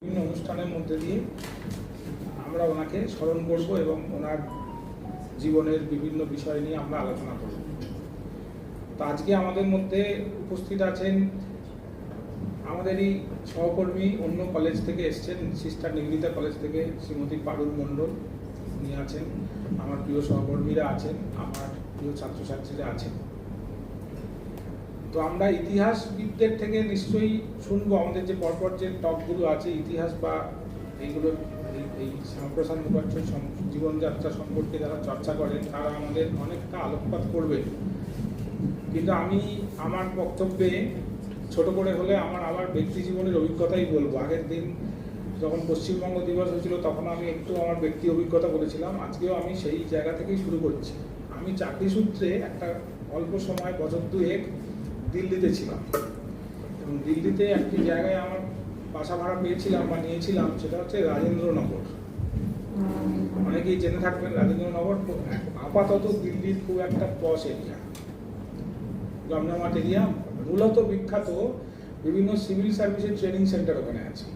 বিভিন্ন অনুষ্ঠানের মধ্যে দিয়ে আমরা ওনাকে স্মরণ করব এবং ওনার জীবনের বিভিন্ন বিষয় নিয়ে আমরা আলোচনা করব। তো আজকে আমাদের মধ্যে উপস্থিত আছেন আমাদেরই সহকর্মী, অন্য কলেজ থেকে এসছেন, সিস্টার নিবেদিতা কলেজ থেকে শ্রীমতী পারুল মণ্ডল উনি আছেন, আমার প্রিয় সহকর্মীরা আছেন, আমার প্রিয় ছাত্রছাত্রীরা আছেন। তো আমরা ইতিহাসবিদদের থেকে নিশ্চয়ই শুনবো, আমাদের যে পরপর যে টকগুলো আছে ইতিহাস বা এইগুলো এই শ্যামাপ্রসাদ মুখার্জীর জীবনযাত্রা সম্পর্কে যারা চর্চা করেন তারা আমাদের অনেকটা আলোকপাত করবে। কিন্তু আমি আমার বক্তব্যে ছোট করে হলে আমার ব্যক্তি জীবনের অভিজ্ঞতাই বলবো। আগের দিন যখন পশ্চিমবঙ্গ দিবস হয়েছিল তখন আমি একটু আমার ব্যক্তি অভিজ্ঞতা বলেছিলাম, আজকেও আমি সেই জায়গা থেকেই শুরু করছি। আমি চাকরি সূত্রে একটা অল্প সময় বছর দুয়েক দিল্লিতে ছিলাম এবং দিল্লিতে একটি জায়গায় আমার বাসা ভাড়া পেয়েছিলাম বা নিয়েছিলাম, সেটা হচ্ছে রাজেন্দ্রনগর। অনেকেই জেনে থাকবেন রাজেন্দ্রনগর আপাতত দিল্লির খুব একটা পশ এরিয়া, জমজমাট এরিয়া, মূলত বিখ্যাত বিভিন্ন সিভিল সার্ভিসের ট্রেনিং সেন্টার ওখানে আছে।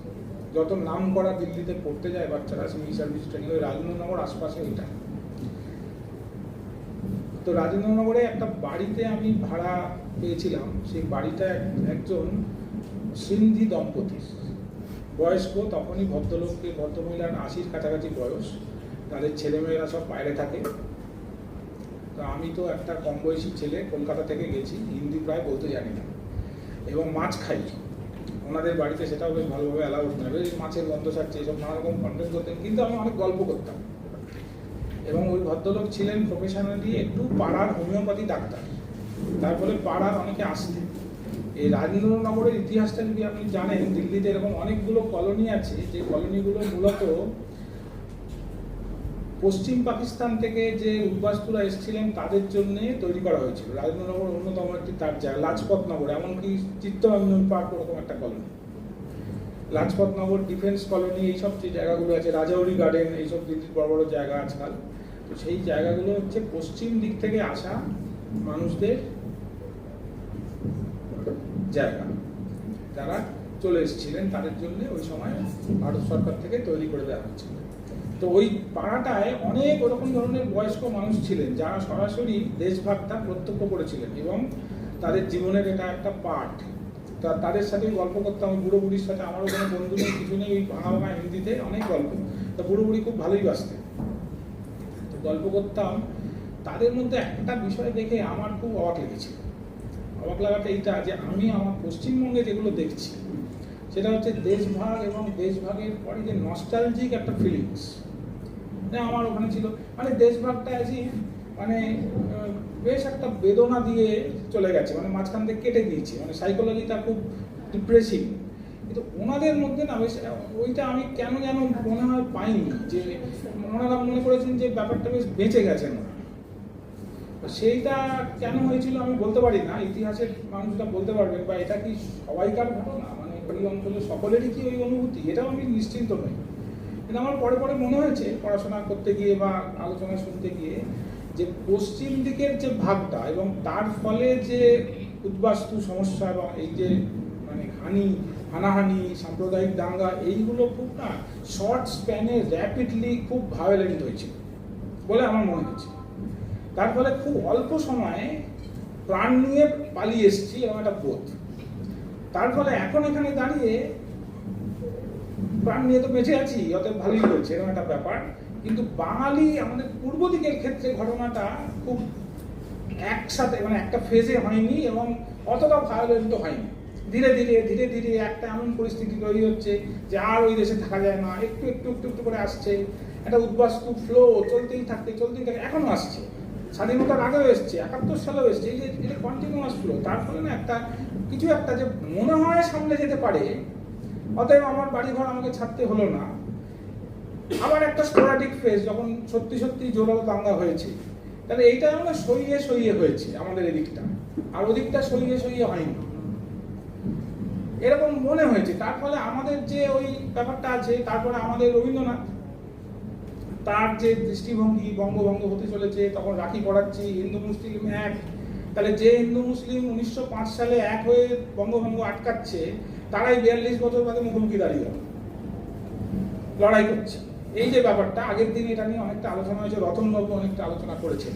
যত নাম করা দিল্লিতে পড়তে যায় বাচ্চারা সিভিল সার্ভিস ট্রেনিং, ওই রাজেন্দ্রনগর আশপাশে ওইটা। তো রাজেন্দ্রনগরে একটা বাড়িতে আমি ভাড়া পেয়েছিলাম। সেই বাড়িটা একজন সিন্ধি দম্পতির, বয়স্ক, তখনই ভদ্রমহিলার 80-র কাছাকাছি বয়স, তাদের ছেলেমেয়েরা সব বাইরে থাকে। তো আমি তো একটা কম বয়সী ছেলে, কলকাতা থেকে গেছি, হিন্দি প্রায় বলতে জানি না এবং মাছ খাই ওনাদের বাড়িতে, সেটাও বেশ ভালোভাবে অ্যালাউ করতে হবে, মাছের গন্ধ ছাড়ছে, এসব নানা রকম কন্টেন্ট করতেন, কিন্তু আমি অনেক গল্প করতাম। এবং ওই ভদ্রলোক ছিলেন প্রফেশনালি একটু পাড়ার হোমিওপ্যাথি ডাক্তার, তার ফলে পাড়ার অনেকে আসতেন। এই রাজেন্দ্রনগরের ইতিহাসটা যদি আপনি জানেন, দিল্লিতে এরকম অনেকগুলো কলোনি আছে, যে কলোনিগুলো মূলত পশ্চিম পাকিস্তান থেকে যে উদ্বাস্তুরা এসেছিলেন তাদের জন্য তৈরি করা হয়েছিল। রাজেন্দ্রনগর অন্যতম একটি তার জায়গা, লাজপতনগর, এমনকি চিত্তরঞ্জন পার্ক ওরকম একটা কলোনি, লাজপতনগর ডিফেন্স কলোনি, এইসব যে জায়গাগুলো আছে, রাজাউরি গার্ডেন, এইসব দিল্লির বড় বড় জায়গা আজকাল। তো সেই জায়গাগুলো হচ্ছে পশ্চিম দিক থেকে আসা মানুষদের জায়গা, যারা চলে এসেছিলেন তাদের জন্য ওই সময় ভারত সরকার থেকে তৈরি করে দেওয়া হয়েছিল। তো ওই পাড়াটায় অনেক ওরকম ধরনের বয়স্ক মানুষ ছিলেন যারা সরাসরি দেশভাগটা প্রত্যক্ষ করেছিলেন এবং তাদের জীবনের এটা একটা পার্ট। তাদের সাথে গল্প করতাম, বুড়ো বুড়ির সাথে আমারও কোনো বন্ধু নেই, কিছু নেই, ওই ভাঙা ভাঙা হিন্দিতে অনেক গল্প। তো বুড়ো বুড়ি খুব ভালোই বাসতেন, তো গল্প করতাম। তাদের মধ্যে একটা বিষয় দেখে আমার খুব অবাক লেগেছিল। অবাক লাগাটা এইটা যে আমি আমার পশ্চিমবঙ্গে যেগুলো দেখছি সেটা হচ্ছে দেশভাগ এবং দেশভাগের পরে যে নস্টালজিক একটা ফিলিংস আমার ওখানে ছিল। মানে দেশভাগটা মানে বেশ একটা বেদনা দিয়ে চলে গেছে, মানে মাঝখান থেকে কেটে দিয়েছে, মানে সাইকোলজিটা খুব ডিপ্রেসিং। কিন্তু ওনাদের মধ্যে না বেশ ওইটা আমি কেন যেন মনে হয় পাইনি, যে ওনারা মনে করেছেন যে ব্যাপারটা বেশ বেঁচে গেছেন ওরা। সেইটা কেন হয়েছিল আমি বলতে পারি না, ইতিহাসের মানুষরা বলতে পারবেন, বা এটা কি সবাইকার ঘটনা, মানে ওই অঞ্চলে সকলেরই কি ওই অনুভূতি, এটাও আমি নিশ্চিন্ত নই। কিন্তু আমার পরে পরে মনে হয়েছে পড়াশোনা করতে গিয়ে বা আলোচনা শুনতে গিয়ে, যে পশ্চিম দিকের যে ভাগটা এবং তার ফলে যে উদ্বাস্তু সমস্যা এবং এই যে মানে হানাহানি, সাম্প্রদায়িক দাঙ্গা, এইগুলো খুব না শর্ট স্প্যানে র্যাপিডলি খুব ভায়োলেন্ট হয়েছিল বলে আমার মনে হয়েছে। তার ফলে খুব অল্প সময়ে প্রাণ নিয়ে পালিয়ে এসেছি এরকম একটা বোধ। তার ফলে এখন এখানে দাঁড়িয়ে প্রাণ নিয়ে তো বেঁচে আছি, অতএব ভালোই হয়েছে এরকম একটা ব্যাপার। কিন্তু বাঙালি আমাদের পূর্ব দিকের ক্ষেত্রে ঘটনাটা খুব একসাথে, মানে একটা ফেজে হয়নি এবং অতটা ভায়োলেন্ট হয়নি। ধীরে ধীরে ধীরে ধীরে একটা এমন পরিস্থিতি তৈরি হচ্ছে যে আর ওই দেশে থাকা যায় না, একটু একটু একটু একটু করে আসছে একটা উদ্বাস্তু ফ্লো, চলতেই থাকে, এখনো আসছে, স্বাধীনতার আগেও এসছে, 71 সালেও এসছে, এই যে এটা কন্টিনিউয়াস ফ্লো। তার ফলে না একটা কিছু একটা যে মনে হয় সামনে যেতে পারে, অতএব আমার বাড়িঘর আমাকে ছাড়তে হলো না। আবার একটা স্পোরাডিক ফেজ, যখন সত্যি সত্যি জোরালো দাঙ্গা হয়েছে, তাহলে এইটা আমরা সইয়ে সইয়ে হয়েছে আমাদের এদিকটা, আর ওদিকটা সইয়ে সইয়ে হয়নি, এরকম মনে হয়েছে। তার ফলে আমাদের যে ওই ব্যাপারটা আছে, তারপরে আমাদের রবীন্দ্রনাথ, তার যে দৃষ্টিভঙ্গি, বঙ্গভঙ্গ হতে চলেছে, তখন রাখি পড়াচ্ছি, হিন্দু মুসলিম এক, তাহলে যে হিন্দু মুসলিম 1905 সালে এক হয়ে বঙ্গভঙ্গ আটকাচ্ছে, তারাই 42 বছর বাদে মুখোমুখি দাঁড়িয়ে গেল। লড়াই করছি। এই যে ব্যাপারটা, আগের দিন এটা নিয়ে অনেকটা আলোচনা হয়েছে, রতনবাবু অনেকটা আলোচনা করেছেন।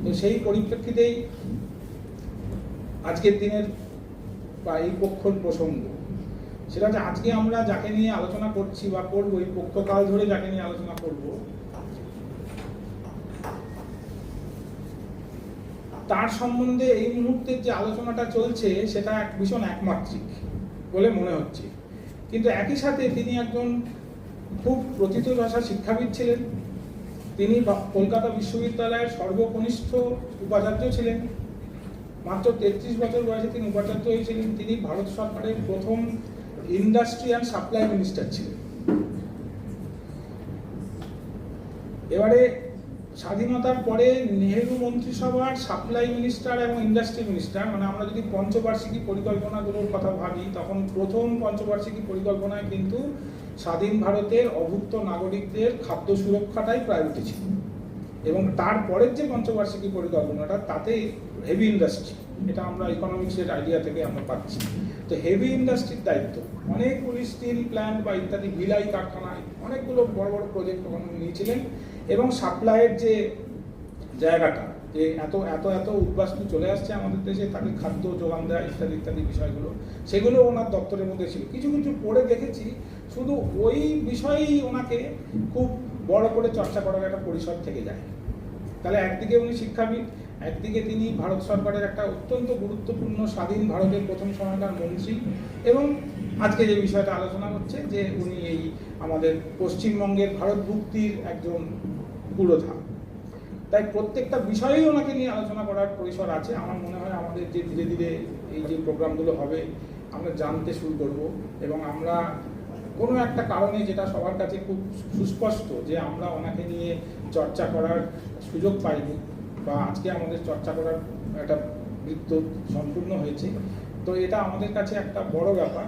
তো সেই পরিপ্রেক্ষিতেই আজকের দিনের বা এই পক্ষর প্রসঙ্গ, সেটা হচ্ছে আজকে আমরা যাকে নিয়ে আলোচনা করছি বা করবো, এই পক্ষকাল ধরে যাকে নিয়ে আলোচনা করব, তার সম্বন্ধে এই মুহূর্তের যে আলোচনাটা চলছে সেটা ভীষণ একমাত্রিক বলে মনে হচ্ছে। কিন্তু একই সাথে তিনি একজন খুব প্রথিতযশা শিক্ষাবিদ ছিলেন। তিনি কলকাতা বিশ্ববিদ্যালয়ের সর্বকনিষ্ঠ উপাচার্য ছিলেন। মাত্র 33 বছর বয়সে তিনি উপাচার্য হয়েছিলেন। তিনি ভারত সরকারের প্রথম ইন্ডাস্ট্রি অ্যান্ড সাপ্লাই মিনিস্টার ছিলেন। এবারে স্বাধীনতার পরে নেহেরু মন্ত্রিসভার সাপ্লাই মিনিস্টার এবং ইন্ডাস্ট্রি মিনিস্টার, মানে আমরা যদি পঞ্চবার্ষিকী পরিকল্পনাগুলোর কথা ভাবি, তখন প্রথম পঞ্চবার্ষিকী পরিকল্পনায় কিন্তু স্বাধীন ভারতের অভুক্ত নাগরিকদের খাদ্য সুরক্ষাটাই প্রায়োরিটি ছিল। এবং তারপরের যে পঞ্চবার্ষিকী পরিকল্পনাটা, তাতে হেভি ইন্ডাস্ট্রি, এটা আমরা ইকোনমিক্সের আইডিয়া থেকে আমরা পাচ্ছি। তো হেভি ইন্ডাস্ট্রির দায়িত্ব অনেকগুলি স্টিল প্ল্যান্ট বা ইত্যাদি ভিলাই কারখানায় অনেকগুলো বড় বড় প্রজেক্ট ওখানে নিয়েছিলেন। এবং সাপ্লাইয়ের যে জায়গাটা, যে এত এত এত উদ্বাস্তু চলে আসছে আমাদের দেশে, তাকে খাদ্য যোগান দেওয়া ইত্যাদি ইত্যাদি বিষয়গুলো, সেগুলো ওনার দপ্তরের মধ্যে ছিল। কিছু কিছু পড়ে দেখেছি শুধু ওই বিষয়েই ওনাকে খুব বড় করে চর্চা করার একটা পরিসর থেকে যায়। তাহলে একদিকে উনি শিক্ষাবিদ, একদিকে তিনি ভারত সরকারের একটা অত্যন্ত গুরুত্বপূর্ণ স্বাধীন ভারতের প্রথম সময়কার মন্ত্রী, এবং আজকে যে বিষয়টা আলোচনা হচ্ছে যে উনি এই আমাদের পশ্চিমবঙ্গের ভারতভুক্তির একজন পুরোধা। তাই প্রত্যেকটা বিষয়েই ওনাকে নিয়ে আলোচনা করার পরিসর আছে। আমার মনে হয় আমাদের যে ধীরে ধীরে এই যে প্রোগ্রামগুলো হবে আমরা জানতে শুরু করব, এবং আমরা কোনো একটা কারণে, যেটা সবার কাছে খুব সুস্পষ্ট, যে আমরা ওনাকে নিয়ে চর্চা করার সুযোগ পাইনি, বা আজকে আমাদের চর্চা করার একটা বৃত্ত সম্পূর্ণ হয়েছে, তো এটা আমাদের কাছে একটা বড় ব্যাপার।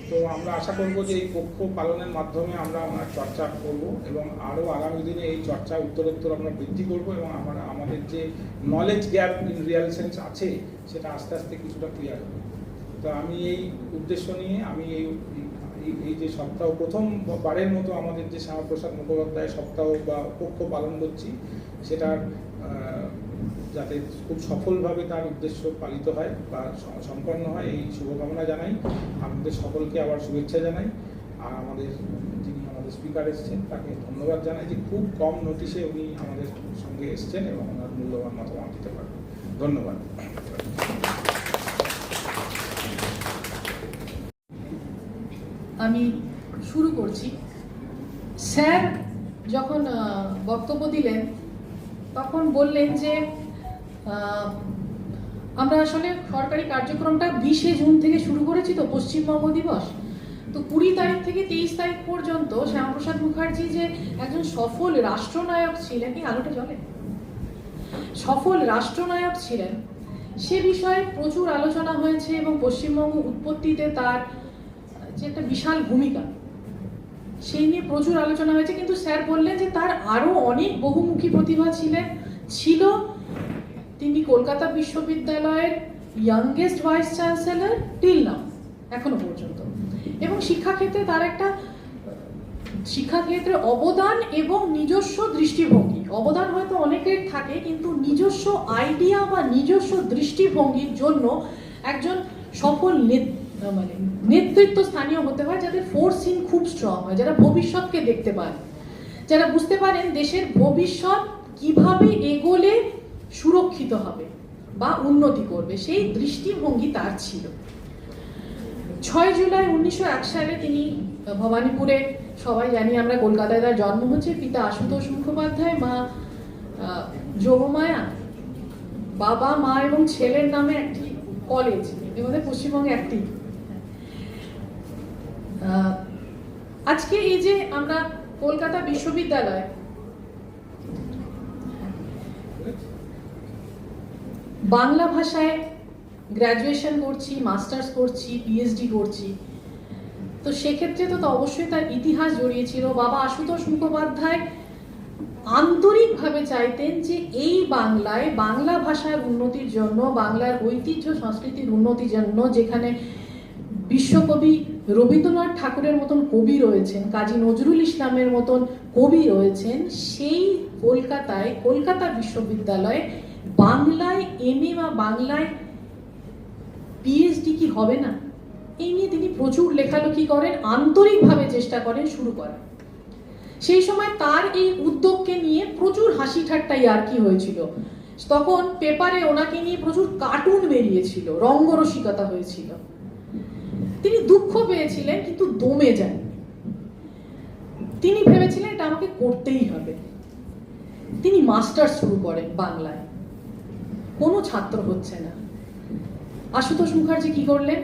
তো আমরা আশা করব যে এই পক্ষ পালনের মাধ্যমে আমরা ওনার চর্চা করব, এবং আরও আগামী দিনে এই চর্চা উত্তরোত্তর আমরা বৃদ্ধি করব, এবং আমরা আমাদের যে knowledge gap in Real sense আছে সেটা আস্তে আস্তে কিছুটা ক্লিয়ার হবে। তো আমি এই উদ্দেশ্য নিয়ে আমি এই যে সপ্তাহ প্রথমবারের মতো আমাদের যে শ্যামাপ্রসাদ মুখোপাধ্যায় সপ্তাহ বা পক্ষ পালন করছি, সেটার যাতে খুব সফলভাবে তার উদ্দেশ্য পালিত হয় বা সম্পন্ন হয়, এই শুভকামনা জানাই। আমাদের সকলকে আবার শুভেচ্ছা জানাই। আর আমাদের যিনি আমাদের স্পিকার এসছেন তাকে ধন্যবাদ জানাই যে খুব কম নোটিশে উনি আমাদের সঙ্গে এসছেন এবং ওনার মূল্যবান মতামত দিতে পারবেন। ধন্যবাদ। আমি শুরু করছি। স্যার যখন বক্তব্য দিলেন তখন বললেন যে আমরা আসলে সরকারি কার্যক্রমটা 20শে জুন থেকে শুরু করেছি, তো পশ্চিমবঙ্গ দিবস, তো 20 তারিখ থেকে 23 তারিখ পর্যন্ত শ্যামাপ্রসাদ মুখার্জি যে একজন সফল রাষ্ট্রনায়ক ছিলেন, এই আলোটা জ্বলে, সফল রাষ্ট্রনায়ক ছিলেন সে বিষয়ে প্রচুর আলোচনা হয়েছে, এবং পশ্চিমবঙ্গ উৎপত্তিতে তার যে একটা বিশাল ভূমিকা সেই নিয়ে প্রচুর আলোচনা হয়েছে। কিন্তু স্যার বললেন যে তার আরো অনেক বহুমুখী প্রতিভা ছিল। তিনি কলকাতা বিশ্ববিদ্যালয়ের youngest vice chancellor till now, এখনো পর্যন্ত, এবং শিক্ষাক্ষেত্রে তার একটা শিক্ষাক্ষেত্রে অবদান এবং নিজস্ব দৃষ্টিভঙ্গি, অবদান হয়তো অনেকের থাকে, কিন্তু নিজস্ব আইডিয়া বা নিজস্ব দৃষ্টিভঙ্গির জন্য একজন সফল নেতৃত্ব স্থানীয় হতে হয়, যাদের ফোর্সিং খুব স্ট্রং হয়, যারা ভবিষ্যৎকে দেখতে পান, যারা বুঝতে পারেন দেশের ভবিষ্যৎ কিভাবে এগোলে সুরক্ষিত হবে বা উন্নতি করবে, সেই দৃষ্টিভঙ্গি তার ছিল। 6 জুলাই 1901 সালে তিনি ভবানীপুরে, সবাই জানি আমরা, কলকাতায় তার জন্ম হচ্ছে। পিতা আশুতোষ মুখোপাধ্যায়, মা যোগমায়া, বাবা মা এবং ছেলের নামে একটি কলেজ, আমাদের পশ্চিমবঙ্গে একটি। আজকে এই যে আমরা কলকাতা বিশ্ববিদ্যালয় বাংলা ভাষায় গ্র্যাজুয়েশন করছি, মাস্টার্স করছি, পিএইচডি করছি, তো সেক্ষেত্রে তো অবশ্যই তার ইতিহাস জড়িয়েছিল। বাবা আশুতোষ মুখোপাধ্যায় আন্তরিকভাবে চাইতেন যে এই বাংলায় বাংলা ভাষার উন্নতির জন্য, বাংলার ঐতিহ্য সংস্কৃতির উন্নতির জন্য, যেখানে বিশ্বকবি রবীন্দ্রনাথ ঠাকুরের মতন কবি রয়েছেন, কাজী নজরুল ইসলামের মতন কবি রয়েছেন, সেই কলকাতায় কলকাতা বিশ্ববিদ্যালয়ে বাংলায় এমএ বা বাংলায় পিএইচডি কি হবে না, এই নিয়ে তিনি প্রচুর লেখালেখি করেন, আন্তরিকভাবে চেষ্টা করেন শুরু করেন। সেই সময় তার এই উদ্যোগকে নিয়ে প্রচুর হাসি ঠাট্টা ইয়ার্কি হয়েছিল। তখন পেপারে ওনাকে নিয়ে প্রচুর কার্টুন বেরিয়েছিল, রঙ্গরসিকতা হয়েছিল। তিনি দুঃখ পেয়েছিলেন কিন্তু দমে যান। তিনি ভেবেছিলেন এটা আমাকে করতেই হবে। তিনি মাস্টার্স শুরু করেন বাংলায়, কোনো ছাত্র হচ্ছে না। আশুতোষ মুখার্জি কি করলেন,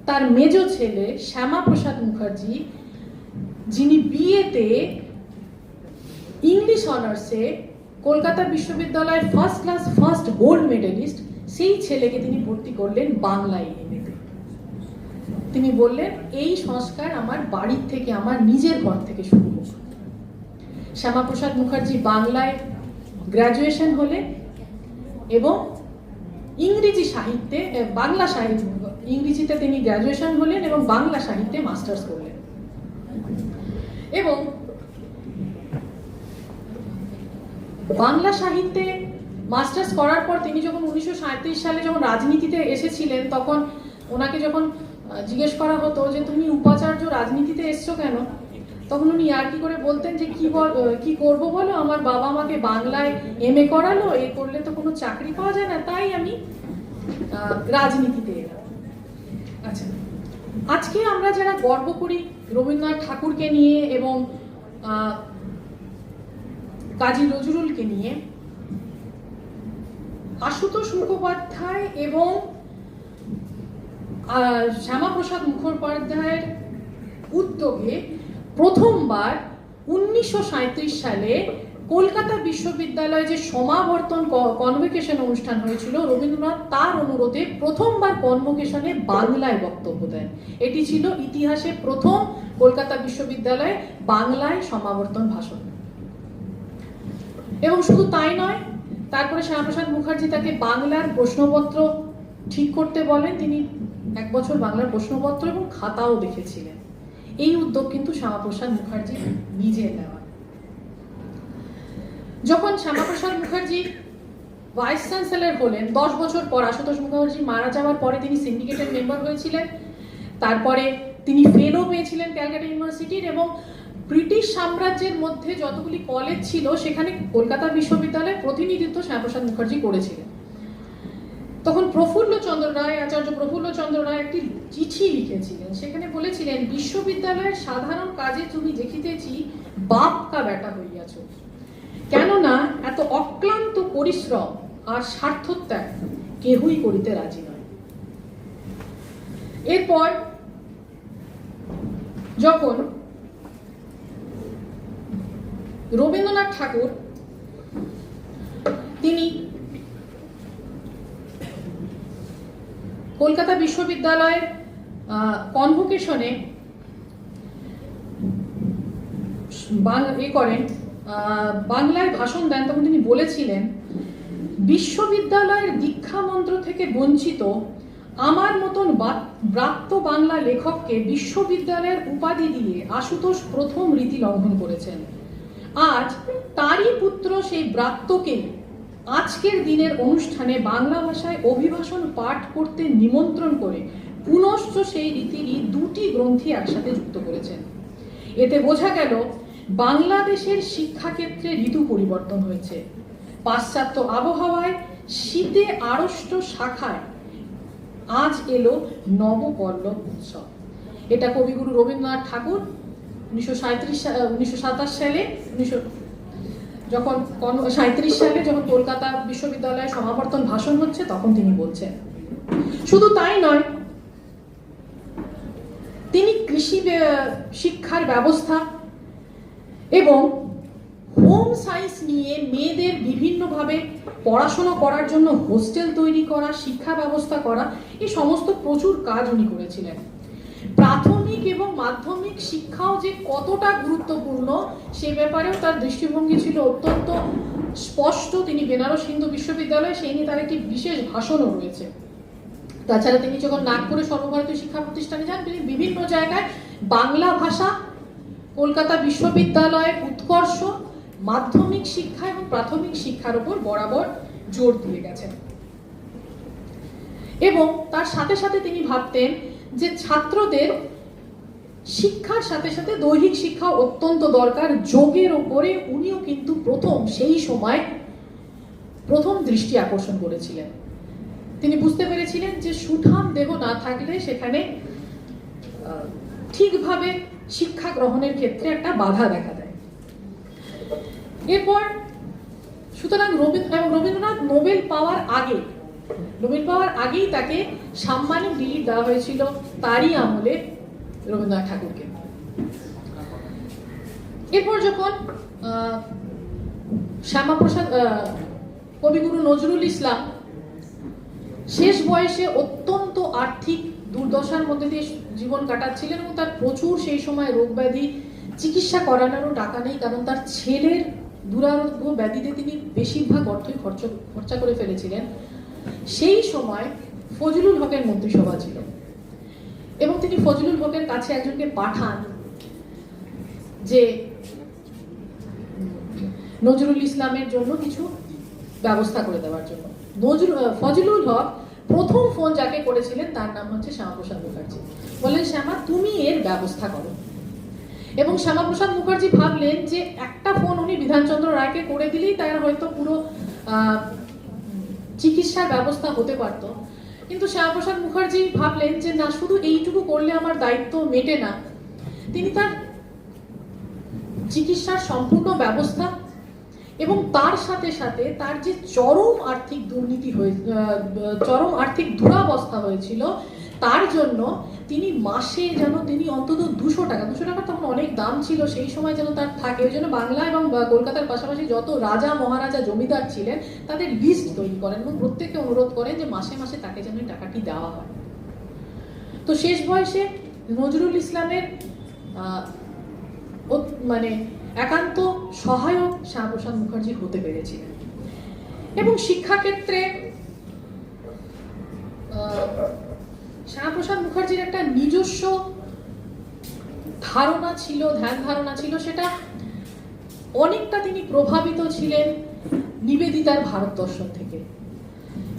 তার মেজ ছেলে শ্যামাপ্রসাদ মুখার্জি, যিনি বিএতে ইংলিশ অনার্সে কলকাতা বিশ্ববিদ্যালয়ের first class first gold medalist, সেই ছেলেকে তিনি ভর্তি করলেন বাংলায় এমএতে। তিনি বললেন এই সংস্কার আমার বাড়ির থেকে, আমার নিজের ঘর থেকে শুরু হোক। শ্যামাপ্রসাদ মুখার্জি বাংলায় গ্র্যাজুয়েশন হলেন এবং ইংরেজি সাহিত্যে, বাংলা সাহিত্য, ইংরেজিতে তিনি গ্র্যাজুয়েশন হলেন এবং বাংলা সাহিত্যে মাস্টার্স করলেন। এবং বাংলা সাহিত্যে মাস্টার্স করার পর তিনি যখন 1937 সালে যখন রাজনীতিতে এসেছিলেন, তখন ওনাকে যখন জিজ্ঞেস করা হতো যে তুমি উপাচার্য রাজনীতিতে এসছো কেন, তখন উনি ইয়ার্কি করে বলতেন যে কি করব বলো, আমার বাবা আমাকে বাংলায় এমএ করালো, এ করলে তো কোনো চাকরি পাওয়া যায় না, তাই আমি রাজনীতিতে এলাম। আচ্ছা, আজকে আমরা যারা গর্ব করি রবীন্দ্রনাথ ঠাকুরকে নিয়ে এবং কাজী নজরুলকে নিয়ে, আশুতোষ মুখোপাধ্যায় এবং শ্যামাপ্রসাদ মুখোপাধ্যায়ের উদ্যোগে প্রথমবার 1937 সালে কলকাতা বিশ্ববিদ্যালয়ে যে সমাবর্তন কনভোকেশন অনুষ্ঠান হয়েছিল, রবীন্দ্রনাথ তার অনুরোধে প্রথমবার কনভোকেশনে বাংলায় বক্তব্য দেন। এটি ছিল ইতিহাসে প্রথম কলকাতা বিশ্ববিদ্যালয়ে বাংলায় সমাবর্তন ভাষণ। এবং শুধু তাই নয়, তারপরে শ্যামাপ্রসাদ মুখার্জি তাকে বাংলার প্রশ্নপত্র ঠিক করতে বলেন। তিনি 1 বছর বাংলার প্রশ্নপত্র এবং খাতাও দেখেছিলেন। এই উদ্যোগ কিন্তু শ্যামাপ্রসাদ মুখার্জি নিজে নেওয়া। যখন শ্যামাপ্রসাদ মুখার্জি ভাইস চ্যান্সেলর হলেন 10 বছর পর, আশুতোষ মুখার্জি মারা যাওয়ার পরে তিনি সিন্ডিকেটের মেম্বার হয়েছিলেন। তারপরে তিনি ফেলো পেয়েছিলেন ক্যালকাটা ইউনিভার্সিটির, এবং ব্রিটিশ সাম্রাজ্যের মধ্যে যতগুলি কলেজ ছিল সেখানে কলকাতা বিশ্ববিদ্যালয়ের প্রতিনিধিত্ব শ্যামাপ্রসাদ মুখার্জি করেছিলেন। তখন প্রফুল্লচন্দ্র রায়, আচার্য প্রফুল্লচন্দ্র রায় একটি চিঠি লিখেছিলেন, সেখানে বলেছিলেন বিশ্ববিদ্যালয়ের সাধারণ কাজে তুমি দেখিতেছি বাপ কা বেটা হইয়াছ, কেননা এত অক্লান্ত পরিশ্রম আর স্বার্থত্যাগ কেহই করিতে রাজি নয়। এরপর যখন রবীন্দ্রনাথ ঠাকুর তিনি কলকাতা বিশ্ববিদ্যালয়ের কনভোকেশনে বাংলায় ভাষণ দেন, তখন তিনি বলেছিলেন বিশ্ববিদ্যালয়ের দীক্ষা মন্ত্র থেকে বঞ্চিত আমার মতন ব্রাত্য বাংলা লেখককে বিশ্ববিদ্যালয়ের উপাধি দিয়ে আশুতোষ প্রথম রীতি লঙ্ঘন করেছেন। আজ তারই পুত্র সেই ব্রাত্যকে আজকের দিনের অনুষ্ঠানে বাংলা ভাষায় অভিভাষণ পাঠ করতে নিমন্ত্রণ করে পুনশ্চ সেই রীতিরই 2টি গ্রন্থি একসাথে যুক্ত করেছেন। এতে বোঝা গেল বাংলাদেশের শিক্ষাক্ষেত্রে ঋতু পরিবর্তন হয়েছে। পাশ্চাত্য আবহাওয়ায় শীতে আড়ষ্ট শাখায় আজ এলো নবপল্লব উৎসব। এটা কবিগুরু রবীন্দ্রনাথ ঠাকুর 1927 সালে যখন 37 সালে যখন কলকাতা বিশ্ববিদ্যালয়ে সমাবর্তন ভাষণ হচ্ছে তখন তিনি বলছেন। শুধু তাই নয়, তিনি কৃষি শিক্ষার ব্যবস্থা এবং হোম সায়েন্স নিয়ে মেয়েদের বিভিন্নভাবে পড়াশোনা করার জন্য হোস্টেল তৈরি করা, শিক্ষা ব্যবস্থা করা, এই সমস্ত প্রচুর কাজ উনি করেছিলেন। প্রাথমিক এবং মাধ্যমিক শিক্ষাও যে কতটা গুরুত্বপূর্ণ সে ব্যাপারেও তার দৃষ্টিভঙ্গি ছিল অত্যন্ত স্পষ্ট। তিনি বেনারস হিন্দু বিশ্ববিদ্যালয়ে সেই নিয়ে তার একটি বিশেষ ভাষণও রয়েছে। তাছাড়া তিনি যখন নাগপুরে সর্বভারতীয় শিক্ষা প্রতিষ্ঠানে যান, তিনি বিভিন্ন জায়গায় বাংলা ভাষা, কলকাতা বিশ্ববিদ্যালয়ের উৎকর্ষ, মাধ্যমিক শিক্ষা এবং প্রাথমিক শিক্ষার উপর বরাবর জোর দিয়ে গেছেন। এবং তার সাথে সাথে তিনি ভাবতেন যে ছাত্রদের শিক্ষার সাথে সাথে দৈহিক শিক্ষা অত্যন্ত দরকার। যোগের ওপরে উনিও কিন্তু সেই সময় প্রথম দৃষ্টি আকর্ষণ করেছিলেন। তিনি বুঝতে পেরেছিলেন যে সুঠাম দেহ না থাকলে সেখানে ঠিকভাবে শিক্ষা গ্রহণের ক্ষেত্রে একটা বাধা দেখা দেয়। এরপর সুতরাং রবীন্দ্রনাথ নোবেল পাওয়ার আগেই তাকে সাম্মানিক ডিলিট দেওয়া হয়েছিল তারই আমলে রবীন্দ্রনাথ ঠাকুরকে। এরপর যখন শ্যামাপ্রসাদ কবিগুরু নজরুল ইসলাম শেষ বয়সে অত্যন্ত আর্থিক দুর্দশার মধ্যে দিয়ে জীবন কাটাচ্ছিলেন এবং তার প্রচুর সেই সময় রোগ ব্যাধি, চিকিৎসা করানোরও টাকা নেই, কারণ তার ছেলের দুরারোগ্য ব্যাধিতে তিনি বেশিরভাগ অর্থই খরচা করে ফেলেছিলেন। সেই সময় ফজলুল হকের মন্ত্রিসভা ছিল এবং তিনি ফজলুল হকের কাছে একজনকে পাঠান যে নজরুল ইসলামের জন্য কিছু ব্যবস্থা করে দেওয়ার জন্য। ফজলুল হক প্রথম ফোন যাকে করেছিলেন তার নাম হচ্ছে শ্যামাপ্রসাদ মুখার্জি। বললেন, শ্যামা তুমি এর ব্যবস্থা করো। এবং শ্যামাপ্রসাদ মুখার্জি ভাবলেন যে একটা ফোন উনি বিধানচন্দ্র রায়কে করে দিলেই তার হয়তো পুরো চিকিৎসার ব্যবস্থা হতে পারত। কিন্তু শ্যামাপ্রসাদ মুখার্জি ভাবলেন যে না, শুধু এইটুকু করলে আমার দায়িত্ব মেটে না। তিনি তার চিকিৎসার সম্পূর্ণ ব্যবস্থা এবং তার সাথে সাথে তার যে চরম আর্থিক দুরাবস্থা হয়েছিল, তার জন্য তিনি মাসে তিনি অন্তত 200 টাকা তখন অনেক দাম ছিল সেই সময় যেন তার থাকে। ওই জন্য বাংলা এবং কলকাতার পাশাপাশি যত রাজা মহারাজা জমিদার ছিলেন তাদের লিস্ট তৈরি করেন এবং প্রত্যেককে অনুরোধ করেন যে মাসে মাসে তাকে যেন টাকাটি দেওয়া হয়। তো শেষ বয়সে নজরুল ইসলামের একান্ত সহায়ক শ্যামাপ্রসাদ মুখার্জি হতে পেরেছিলেন। এবং শিক্ষাক্ষেত্রে শ্যামাপ্রসাদ মুখার্জির একটা নিজস্ব ধ্যান ধারণা ছিল, সেটা অনেকটা তিনি প্রভাবিত ছিলেন নিবেদিতার ভারত দর্শন থেকে।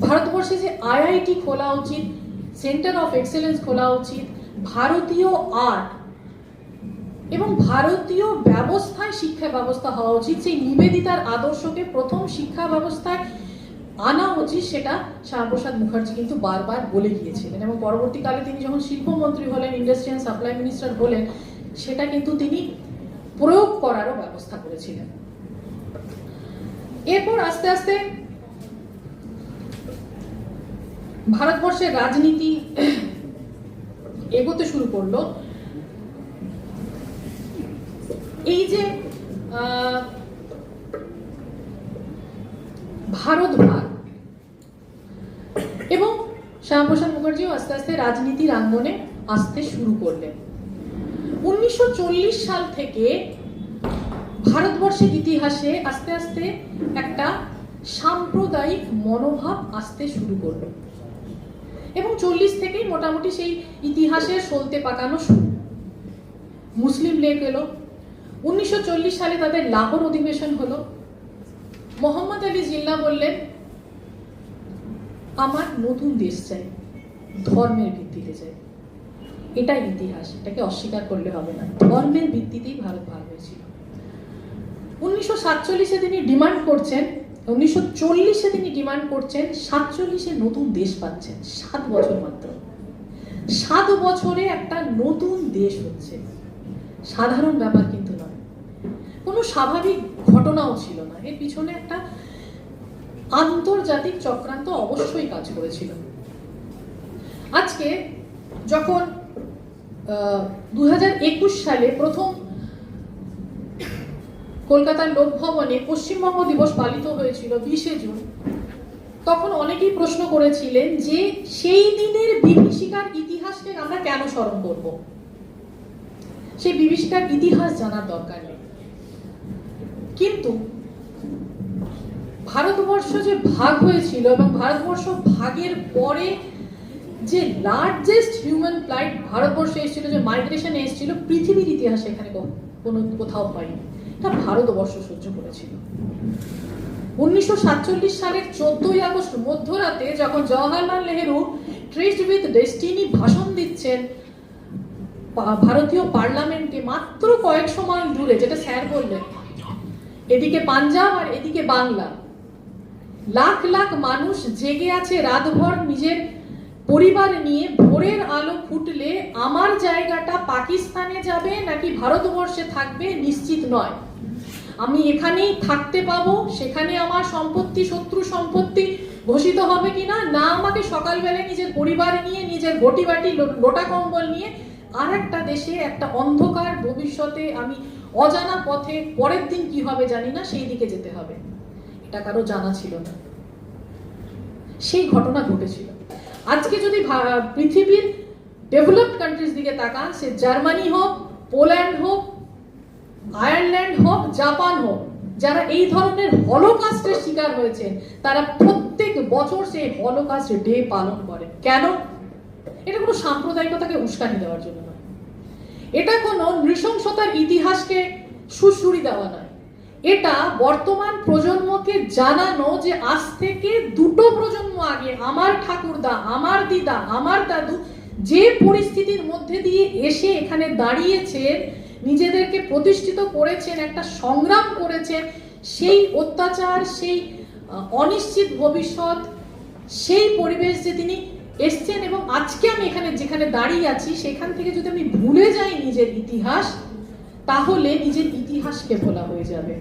ভারতবর্ষে যে আইআইটি খোলা উচিত, সেন্টার অফ এক্সেলেন্স খোলা উচিত, ভারতীয় আর্ট এবং ভারতীয় ব্যবস্থায় শিক্ষা ব্যবস্থা হওয়া উচিত, সেই নিবেদিতার আদর্শকে প্রথম শিক্ষা ব্যবস্থায় আনা উচিত, সেটা শ্যামাপ্রসাদ মুখার্জি কিন্তু বারবার বলে গিয়েছিলেন। এবং পরবর্তীকালে তিনি যখন শিল্পমন্ত্রী হলেন, ইন্ডাস্ট্রি অ্যান্ড সাপ্লাই মিনিস্টার হলেন, সেটা কিন্তু তিনি প্রয়োগ করারও ব্যবস্থা করেছিলেন। এরপর আস্তে আস্তে ভারতবর্ষের রাজনীতি এগোতে শুরু করলো। এই যে ভারত ভাগ এবং শ্যামাপ্রসাদ মুখার্জিও আস্তে আস্তে রাজনীতির আঙ্গনে আসতে শুরু করলেন। 1940 সাল থেকে ভারতবর্ষের ইতিহাসে আস্তে আস্তে একটা সাম্প্রদায়িক মনোভাব আসতে শুরু করলো এবং 40 থেকেই মোটামুটি সেই ইতিহাসের সলতে পাকানো শুরু। মুসলিম লীগ এলো, 1940 সালে তাদের লাহোর অধিবেশন হলো। মোহাম্মদ আলী জিন্নাহ বললেন, আমার নতুন দেশ চাই, ধর্মের ভিত্তিতে চাই। এটাই ইতিহাস, এটাকে অস্বীকার করলে হবে না। ধর্মের ভিত্তিতেই ভারত ভাগ হয়েছিল। 1947-এ তিনি ডিমান্ড করছেন, 1940-এ তিনি ডিমান্ড করছেন, 47-এ নতুন দেশ পাচ্ছেন। 7 বছর মাত্র, 7 বছরে একটা নতুন দেশ হচ্ছে। সাধারণ ব্যাপার কিন্তু নয়, কোনো স্বাভাবিক ঘটনাও ছিল না। এর পিছনে একটা আন্তর্জাতিক চক্রান্ত অবশ্যই কাজ করেছিল। আজকে যখন 2021 সালে প্রথম কলকাতার লোকভবনে পশ্চিমবঙ্গ দিবস পালিত হয়েছিল 20শে জুন, তখন অনেকেই প্রশ্ন করেছিলেন যে সেই দিনের বিভীষিকার ইতিহাসকে আমরা কেন স্মরণ করব? সেই বিভীষিকার ইতিহাস জানার দরকার নেই। কিন্তু ভারতবর্ষ যে ভাগ হয়েছিল এবং ভারতবর্ষ ভাগের পরে যে লার্জেস্ট হিউম্যান ফ্লাইট ভারতবর্ষে এসেছিল, যে মাইগ্রেশন এসেছিল, পৃথিবীর ইতিহাসে এখানে কোথাও হয়নি। এটা ভারতবর্ষ সহ্য করেছিল। 1947 সালের 14ই আগস্ট মধ্যরাতে যখন Jawaharlal Nehru traced with destiny ভাষণ দিচ্ছেন ভারতীয় পার্লামেন্টে, মাত্র কয়েকশো মাইল দূরে, যেটা স্যার বললেন, এদিকে পাঞ্জাব আর এদিকে বাংলা, লাখ লাখ মানুষ জেগে আছে রাতভর নিজের পরিবার নিয়ে। ভোরের আলো ফুটলে আমার জায়গাটা পাকিস্তানে যাবে নাকি ভারতবর্ষে থাকবে নিশ্চিত নয়। আমি এখানেই থাকতে পাবো, সেখানে আমার সম্পত্তি শত্রু সম্পত্তি ঘোষিত হবে কিনা, না আমাকে সকালবেলায় নিজের পরিবার নিয়ে, নিজের ঘটি বাটি লোটা কম্বল নিয়ে আর একটা দেশে, একটা অন্ধকার ভবিষ্যতে, আমি অজানা পথে, পরের দিন কি হবে জানি না, সেই দিকে যেতে হবে। এটা কারো জানা ছিল না। সেই ঘটনা ঘটেছিল। আজকে যদি পৃথিবীর ডেভেলপড কান্ট্রিজ দিকে তাকান, সে জার্মানি হোক, পোল্যান্ড হোক, আয়ারল্যান্ড হোক, জাপান হোক, যারা এই ধরনের হলোকাস্টের শিকার হয়েছেন, তারা প্রত্যেক বছর সেই হলোকাস্ট ডে পালন করে। কেন? এটা কোনো সাম্প্রদায়িকতাকে উস্কানি দেওয়ার জন্য নয়, এটা কোনো নৃশংসতার ইতিহাসকে সুশ্রুতি দেওয়া নয়, এটা বর্তমান প্রজন্মকে জানানো যে আজ থেকে 2টো প্রজন্ম আগে আমার ঠাকুরদা, আমার দিদা, আমার দাদু যে পরিস্থিতির মধ্যে দিয়ে এসে এখানে দাঁড়িয়েছেন, নিজেদেরকে প্রতিষ্ঠিত করেছেন, একটা সংগ্রাম করেছেন, সেই অত্যাচার, সেই অনিশ্চিত ভবিষ্যৎ, সেই পরিবেশ যে তিনি এসছেন, এবং আজকে আমি এখানে যেখানে দাঁড়িয়ে আছি সেখান থেকে যদি আমি ভুলে যাই নিজের ইতিহাস, তাহলে নিজের ইতিহাসকে ভোলা হয়ে যাবে।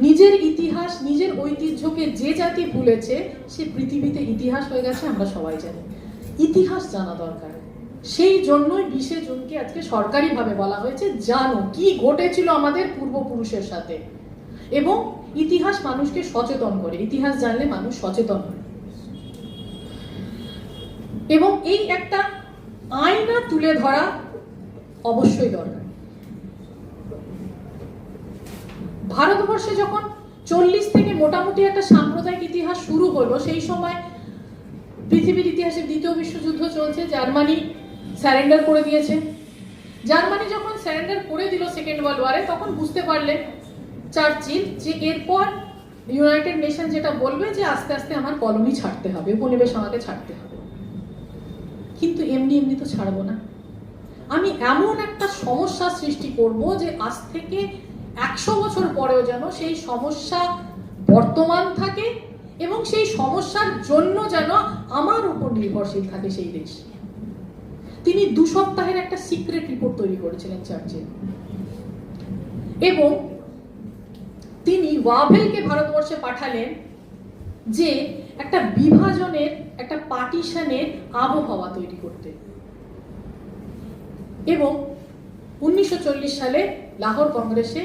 নিজের ইতিহাস, নিজের ঐতিহ্যকে যে জাতি ভুলেছে সে পৃথিবীতে ইতিহাস হয়ে গেছে, আমরা সবাই জানি। ইতিহাস জানা দরকার। সেই জন্যই 20শে জুনকে আজকে সরকারিভাবে বলা হয়েছে, জানো কি ঘটেছিল আমাদের পূর্বপুরুষের সাথে। এবং ইতিহাস মানুষকে সচেতন করে, ইতিহাস জানলে মানুষ সচেতন হয়। এবং এই একটা আয়না তুলে ধরা অবশ্যই দরকার। ভারতবর্ষে যখন 40 থেকে মোটামুটি একটা সাম্প্রদায়িক ইতিহাস শুরু হলো, সেই সময় পৃথিবীর ইতিহাসে দ্বিতীয় বিশ্বযুদ্ধ চলছে, জার্মানি স্যারেন্ডার করে দিয়েছে। জার্মানি যখন স্যারেন্ডার করে দিল সেকেন্ড ওয়ার্ল্ড ওয়ারে, তখন বুঝতে পারলেন চার্চিল যে এরপর ইউনাইটেড নেশন যেটা বলবে যে আস্তে আস্তে আমার কলোনি ছাড়তে হবে, উপনিবেশ আমাকে ছাড়তে হবে। কিন্তু এমনি এমনি তো ছাড়বো না, আমি এমন একটা সমস্যা সৃষ্টি করব যে আজ থেকে 100 বছর পরেও যেন সেই সমস্যা বর্তমান থাকে, এবং সেই সমস্যার জন্য যেন আমার উপর নির্ভরশীল থাকে সেই দেশ। তিনি 2 সপ্তাহের একটা সিক্রেট রিপোর্ট তৈরি করেছিলেন চার্চিল, এবং তিনি ওয়াভেলকে ভারতবর্ষে পাঠালেন যে একটা বিভাজনের, একটা পার্টিশনের আবহাওয়া তৈরি করতে। এবং 1940 সালে লাহোর কংগ্রেসে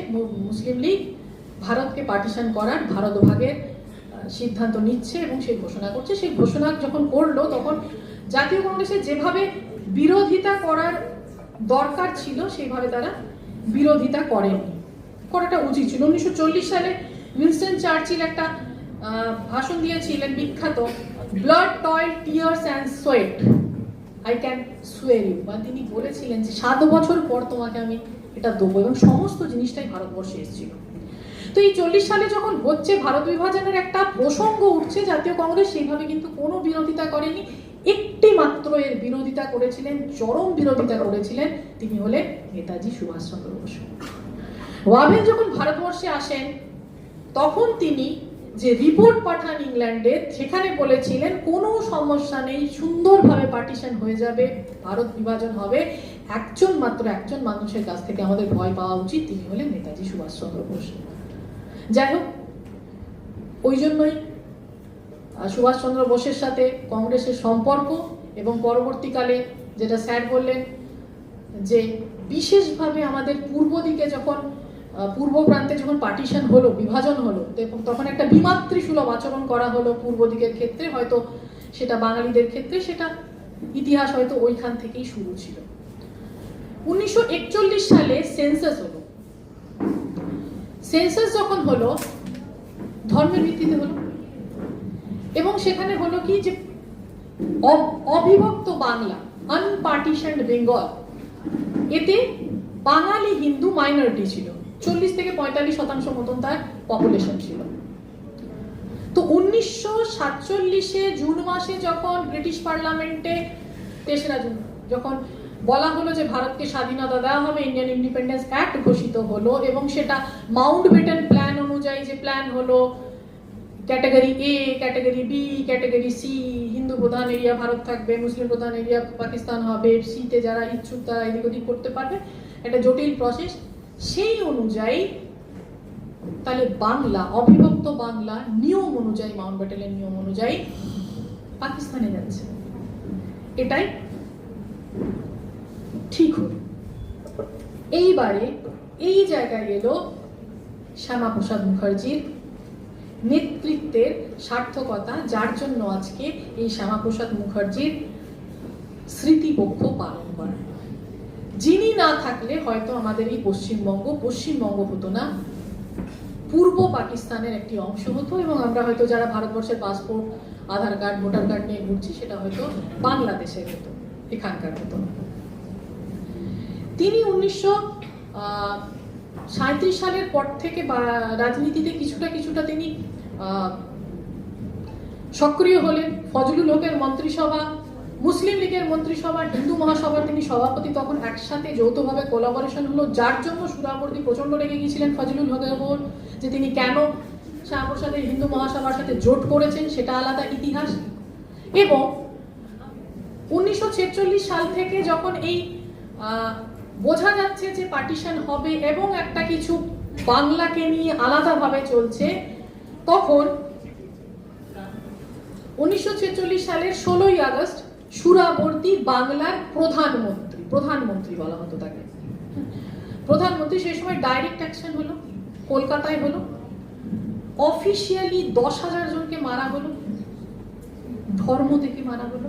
মুসলিম লীগ ভারতকে পার্টিশন করার, ভারত ভাগের সিদ্ধান্ত নিচ্ছে এবং সেই ঘোষণা করছে। সেই ঘোষণা যখন করলো, তখন জাতীয় কংগ্রেসের যেভাবে বিরোধিতা করার দরকার ছিল সেইভাবে তারা বিরোধিতা করেনি, করাটা উচিত ছিল। 1940 সালে উইনস্টন চার্চিল একটা ভাষণ দিয়েছিলেন বিখ্যাত, blood, toil, tears and sweat, I can sure you. বা তিনি বলেছিলেন যে 7 বছর পর তোমাকে আমি এটা দেবো, এবং সমস্ত জিনিসটাই ভারতবর্ষে এসেছিল। তো এই 40 সালে যখন হচ্ছে, ভারত বিভাজনের একটা প্রসঙ্গ উঠছে, জাতীয় কংগ্রেস সেইভাবে কিন্তু কোনো বিরোধিতা করেনি। একটি মাত্র এর বিরোধিতা করেছিলেন, চরম বিরোধিতা করেছিলেন, তিনি হলেন নেতাজি সুভাষচন্দ্র বসু। ওয়াভেল যখন ভারতবর্ষে আসেন, তখন তিনি যে রিপোর্ট পাঠান ইংল্যান্ডে, সেখানে বলেছিলেন কোনো সমস্যা নেই, সুন্দরভাবে পার্টিশন হয়ে যাবে, ভারত বিভাজন হবে, একজন মানুষের কাছ থেকে আমাদের ভয় পাওয়া উচিত, তিনি হলেন নেতাজি সুভাষচন্দ্র বসু। যাই হোক, ওই জন্যই সুভাষচন্দ্র বোসের সাথে কংগ্রেসের সম্পর্ক, এবং পরবর্তীকালে যেটা স্যার বললেন যে বিশেষভাবে আমাদের পূর্ব দিকে যখন, পূর্ব প্রান্তে যখন পার্টিশন হলো, বিভাজন হলো, তখন একটা বিমাতৃসুলভ আচরণ করা হলো পূর্ব দিকের ক্ষেত্রে। হয়তো সেটা বাঙালিদের ক্ষেত্রে, সেটা ইতিহাস হয়তো ওইখান থেকেই শুরু ছিল। 1941 সালে সেন্সাস হলো। সেন্সাস যখন হলো, ধর্মের ভিত্তিতে হলো, এবং সেখানে হলো কি যে অবিভক্ত বাংলা, আনপার্টিশনড বেঙ্গল, এতে বাঙালি হিন্দু মাইনরিটি ছিল, 40 থেকে 45% মতন তার পপুলেশন ছিল। তো 1947 জুন মাসে যখন ব্রিটিশ পার্লামেন্টে 3রা জুন যখন বলা হলো যে ভারতকে স্বাধীনতা দেওয়া হবে, ইন্ডিয়ান ইন্ডিপেন্ডেন্স অ্যাক্ট ঘোষিত হলো, এবং সেটা মাউন্টব্যাটেন প্ল্যান অনুযায়ী যে প্ল্যান হলো, category A, category B, category C, Hindu প্রধান এরিয়া ভারত থাকবে, মুসলিম প্রধান এরিয়া পাকিস্তান হবে, সিতে যারা ইচ্ছুক তারা এদিক ওদিক করতে পারবে, একটা জটিল প্রসেস। সেই অনুযায়ী তাহলে বাংলা, অবিভক্ত বাংলা নিয়ম অনুযায়ী, মাউন্টব্যাটেনের নিয়ম অনুযায়ী পাকিস্তানে যাচ্ছে, এটাই ঠিক হলো। এইবারে এই জায়গায় এলো শ্যামাপ্রসাদ মুখার্জির নেতৃত্বের সার্থকতা, যার জন্য আজকে এই শ্যামাপ্রসাদ মুখার্জির স্মৃতিপক্ষ পালন করা। যিনি না থাকলে হয়তো আমাদের এই পশ্চিমবঙ্গ হতো না, পূর্ব পাকিস্তানের একটি অংশ হতো, এবং আমরা হয়তো যারা ভারতবর্ষের পাসপোর্ট, আধার কার্ড, ভোটার কার্ড নিয়ে ঘুরছি, সেটা হয়তো বাংলাদেশের হতো, এখানকার হতো। তিনি 1937 সালের পর থেকে রাজনীতিতে কিছুটা তিনি সক্রিয় হলেন। ফজলুল হকের মন্ত্রিসভা, মুসলিম লীগের মন্ত্রিসভা, হিন্দু মহাসভার তিনি সভাপতি, তখন একসাথে যৌথভাবে কোলাবোরেশন হলো, যার জন্য সুরাবর্দী প্রচন্ড রেগে গিয়েছিলেন ফজলুল হকের ওপর, যে তিনি কেন শ্যামাপ্রসাদের হিন্দু মহাসভার সাথে জোট করেছেন, সেটা আলাদা ইতিহাস। এবং 1946 সাল থেকে যখন এই বোঝা যাচ্ছে যে পার্টিশন হবে এবং একটা কিছু বাংলাকে নিয়ে আলাদাভাবে চলছে, তখন 1946 সালের 16ই আগস্ট সুরাবর্দী বাংলার প্রধানমন্ত্রী বলা হতো তাকে, প্রধানমন্ত্রী, সেই সময় ডাইরেক্ট অ্যাকশন হলো, কলকাতায় হলো, অফিসিয়ালি 10,000 জনকে মারা হলো, ধর্ম থেকে মারা হলো।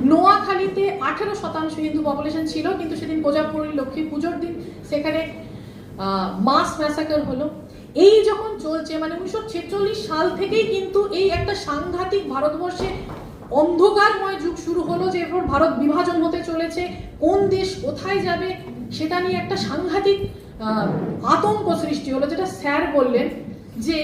নোয়াখালীতে 18% হিন্দু পপুলেশন ছিল, কিন্তু সেদিন কোজাপুরী লক্ষ্মী পুজোর দিন সেখানে মাস ম্যাসাকার হলো। এই যখন চলছে, মানে 1946 সাল থেকেই কিন্তু এই একটা সাংঘাতিক ভারতবর্ষে অন্ধকারময় যুগ শুরু হলো, যে এরপর ভারত বিভাজন হতে চলেছে, কোন দেশ কোথায় যাবে সেটা নিয়ে একটা সাংঘাতিক আতঙ্ক সৃষ্টি হলো। যেটা স্যার বললেন যে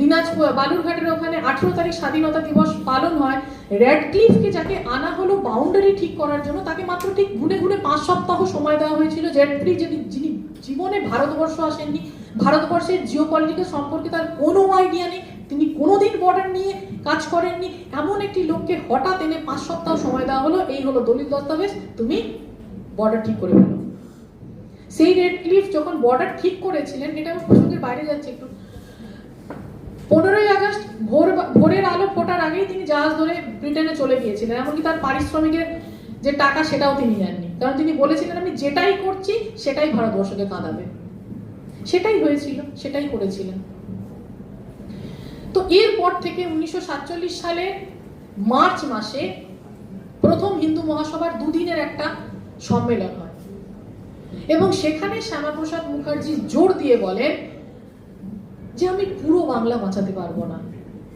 দিনাজপুর বালুরঘাটের ওখানে 18 তারিখ স্বাধীনতা দিবস পালন হয়, রেডক্লিফকে যাকে আনা হলো বাউন্ডারি ঠিক করার জন্য, তাকে মাত্র ঠিক ঘুরে 5 সপ্তাহ সময় দেওয়া হয়েছিল। যিনি জীবনে ভারতবর্ষ আসেননি, ভারতবর্ষের জিওপলিটিক্যাল সম্পর্কে তার কোনো আইডিয়া নেই, তিনি কোনোদিন বর্ডার নিয়ে কাজ করেননি, এমন একটি লোককে হঠাৎ এনে 5 সপ্তাহ সময় দেওয়া হলো, এই হলো দলিল দস্তাবেজ, তুমি বর্ডার ঠিক করে ফেলো। সেই রেডক্লিফ যখন বর্ডার ঠিক করেছিলেন, এটা আমার প্রসঙ্গের বাইরে যাচ্ছে একটু, 15ই আগস্ট ভোরের আলো ফোটার আগেই তিনি জাহাজ ধরে ব্রিটেনে চলে গিয়েছিলেন, এমনকি তার পারিশ্রমিকের যে টাকা সেটাও তিনি নেননি, কারণ তিনি বলেছিলেন আমি যেটাই করছি সেটাই ভারতবর্ষকে কাঁদাবে। সেটাই হয়েছিল, সেটাই করেছিলেন। তো এরপর থেকে 1947 সালে মার্চ মাসে প্রথম হিন্দু মহাসভার 2 দিনের একটা সম্মেলন হয়, এবং সেখানে শ্যামাপ্রসাদ মুখার্জি জোর দিয়ে বলেন যে আমি পুরো বাংলা বাঁচাতে পারবো না,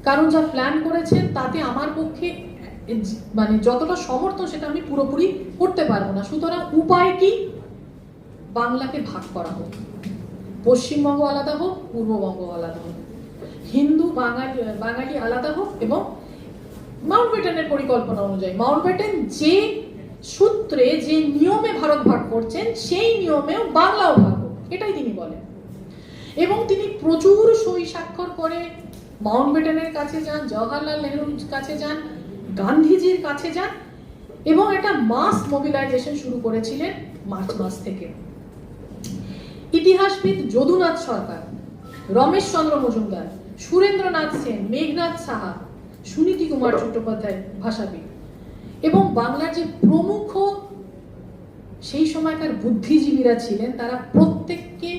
কারণ যা প্ল্যান করেছেন তাতে আমার পক্ষে মানে যতটা সমর্থন সেটা আমি পুরোপুরি করতে পারবো না, সুতরাং উপায় কি, বাংলাকে ভাগ করা হোক, পশ্চিমবঙ্গ আলাদা হোক, পূর্ববঙ্গ আলাদা হোক, হিন্দু বাঙালি আলাদা হোক, এবং মাউন্টব্যাটেনের পরিকল্পনা অনুযায়ী মাউন্টব্যাটেন যে সূত্রে যে নিয়মে ভারত ভাগ করছেন সেই নিয়মেও বাংলাও ভাগ হোক, এটাই তিনি বলেন। এবং তিনি প্রচুর সই স্বাক্ষর করে মাউন্টব্যাটেনের কাছে যান, জওহরলাল নেহরুর কাছে যান, গান্ধীজির কাছে যান, এবং একটা মাস মোবিলাইজেশন শুরু করেছিলেন মার্চ মাস থেকে। ইতিহাসবিদ যদুনাথ সরকার, রমেশ চন্দ্র মজুমদার, সুরেন্দ্রনাথ সেন, মেঘনাথ সাহা, সুনীতি কুমার চট্টোপাধ্যায় ভাষাবিদ, এবং বাংলার যে প্রমুখ সেই সময়কার বুদ্ধিজীবীরা ছিলেন, তারা প্রত্যেককে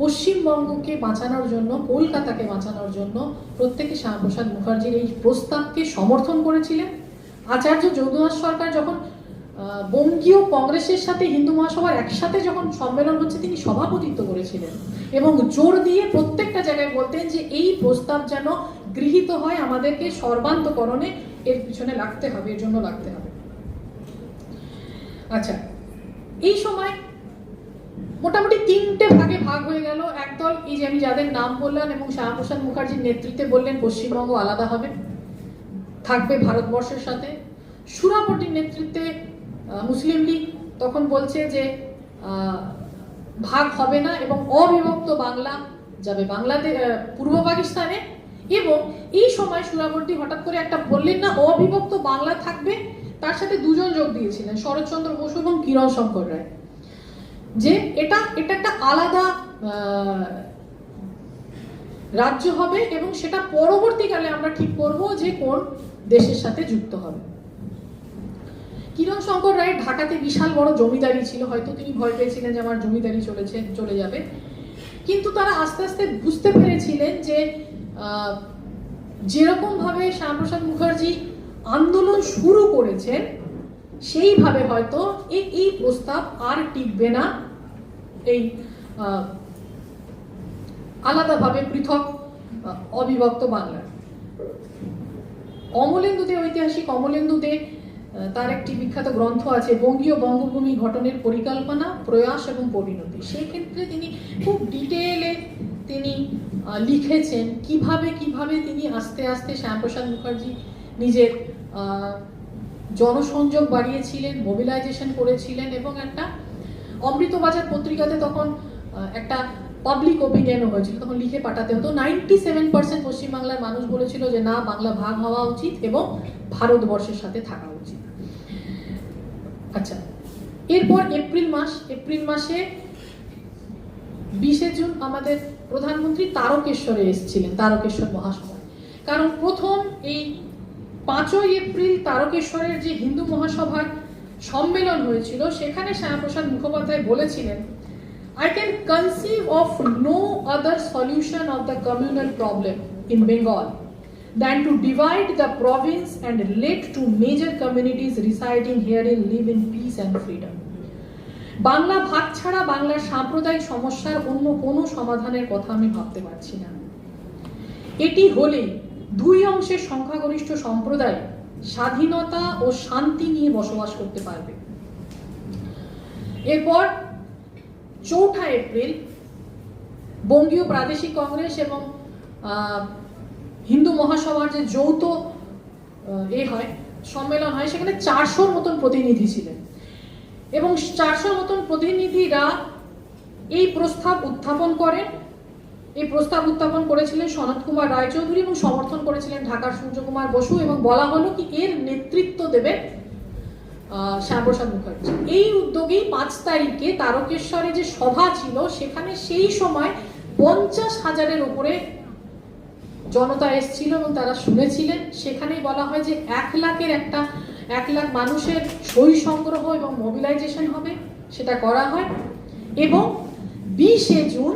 পশ্চিমবঙ্গকে বাঁচানোর জন্য, কলকাতাকে বাঁচানোর জন্য প্রত্যেকে শ্যামাপ্রসাদ মুখার্জির এই প্রস্তাবকে সমর্থন করেছিলেন। আচার্য যদুনাথ সরকার যখন বঙ্গীয় কংগ্রেসের সাথে হিন্দু মহাসভার একসাথে যখন সম্মেলন হচ্ছে তিনি সভাপতিত্ব করেছিলেন, এবং জোর দিয়ে প্রত্যেকটা জায়গায় বলতেন যে এই প্রস্তাব যেন গৃহীত হয়, আমাদেরকে সর্বান্তকরণে এর পিছনে লাগতে হবে, এর জন্য লাগতে হবে। আচ্ছা, এই সময় মোটামুটি তিনটে ভাগে ভাগ হয়ে গেল। একদল এই যে আমি যাদের নাম বললাম এবং শ্যামাপ্রসাদ মুখার্জির নেতৃত্বে বললেন পশ্চিমবঙ্গ আলাদা হবে, থাকবে ভারতবর্ষের সাথে। সুরাপটির নেতৃত্বে মুসলিম লীগ তখন বলছে যে ভাগ হবে না এবং অবিভক্ত বাংলা যাবে বাংলাদেশ, পূর্ব পাকিস্তানে। এবং এই সময় সুরাপটি হঠাৎ করে একটা বললেন না অবিভক্ত বাংলা থাকবে, তার সাথে দুজন যোগ দিয়েছিলেন, শরৎচন্দ্র বসু এবং কিরণ শঙ্কর রায়, যে এটা একটা আলাদা রাজ্য হবে এবং সেটা পরবর্তীকালে আমরা ঠিক করব যে কোন দেশের সাথে যুক্ত হবে। কিরণ শঙ্কর রায় ঢাকাতে বিশাল বড় জমিদারি ছিল, হয়তো তিনি ভয় পেয়েছিলেন যে আমার জমিদারি চলে যাবে, কিন্তু তারা আস্তে আস্তে বুঝতে পেরেছিলেন যে যেরকম ভাবে শ্যামাপ্রসাদ মুখার্জি আন্দোলন শুরু করেছেন সেইভাবে হয়তো এই প্রস্তাব আর টিকবে না, এই আলাদাভাবে পৃথক অবিভক্ত বাংলা। অমলেন্দু দে, ঐতিহাসিক অমলেন্দু দে, তার একটি বিখ্যাত গ্রন্থ আছে বঙ্গীয় বঙ্গভূমি গঠনের পরিকল্পনা, প্রয়াস এবং পরিণতি। সেই ক্ষেত্রে তিনি খুব ডিটেইলে তিনি লিখেছেন কিভাবে তিনি আস্তে আস্তে শ্যামাপ্রসাদ মুখার্জি নিজের জনসংযোগ বাড়িয়েছিলেন, মোবিলাইজেশন করেছিলেন। এবং একটা অমৃতবাজার পত্রিকাতে তখন একটা পাবলিক ওপিনিয়নও হয়েছিল, তখন লিখে পাঠাতে হতো। 97% পশ্চিমবাংলার মানুষ বলেছিল যে না, বাংলা ভাগ হওয়া উচিত এবং ভারতবর্ষের সাথে থাকা উচিত। আচ্ছা, এরপর এপ্রিল মাসে 20 জুন আমাদের প্রধানমন্ত্রী তারকেশ্বরে এসেছিলেন, তারকেশ্বর মহাসভায়। কারণ প্রথম এই 5 এপ্রিল তারকেশ্বরের যে হিন্দু মহাসভার সম্মেলন হয়েছিল, সেখানে শ্যামাপ্রসাদ মুখোপাধ্যায় বলেছিলেন, I can conceive of no other solution of the communal problem in Bengal than to divide the province and let two major communities residing herein live in peace and freedom. Bangla ভাগ ছাড়া বাংলার সাম্প্রদায়িক সমস্যার অন্য কোনো সমাধানের কথা আমি ভাবতে পারছি না। এটি হলে দুই অংশের সংখ্যাগরিষ্ঠ সম্প্রদায় স্বাধীনতা ও শান্তি নিয়ে বসবাস করতে পারবে। এরপর 4 এপ্রিল বঙ্গীয় প্রাদেশিক কংগ্রেস এবং হিন্দু মহাসভার যে যৌথ সম্মেলন হয়, সেখানে 400 মতন প্রতিনিধি ছিলেন এবং 400 মতন প্রতিনিধিরা এই প্রস্তাব উত্থাপন করেন। এই প্রস্তাব উত্থাপন করেছিলেন সনৎ কুমার রায়চৌধুরী এবং সমর্থন করেছিলেন ঢাকার সূর্যকুমার বসু, এবং বলা হলো কি এর নেতৃত্ব দেবে শ্যামাপ্রসাদ মুখার্জি। এই উদ্যোগেই 5 তারিখে তারকেশ্বরে যে সভা ছিল, সেখানে সেই সময় 50,000-এর উপরে জনতা এসেছিল এবং তারা শুনেছিলেন। সেখানেই বলা হয় যে 1 লাখ মানুষের সই সংগ্রহ এবং মোবিলাইজেশন হবে, সেটা করা হয়। এবং 20 জুন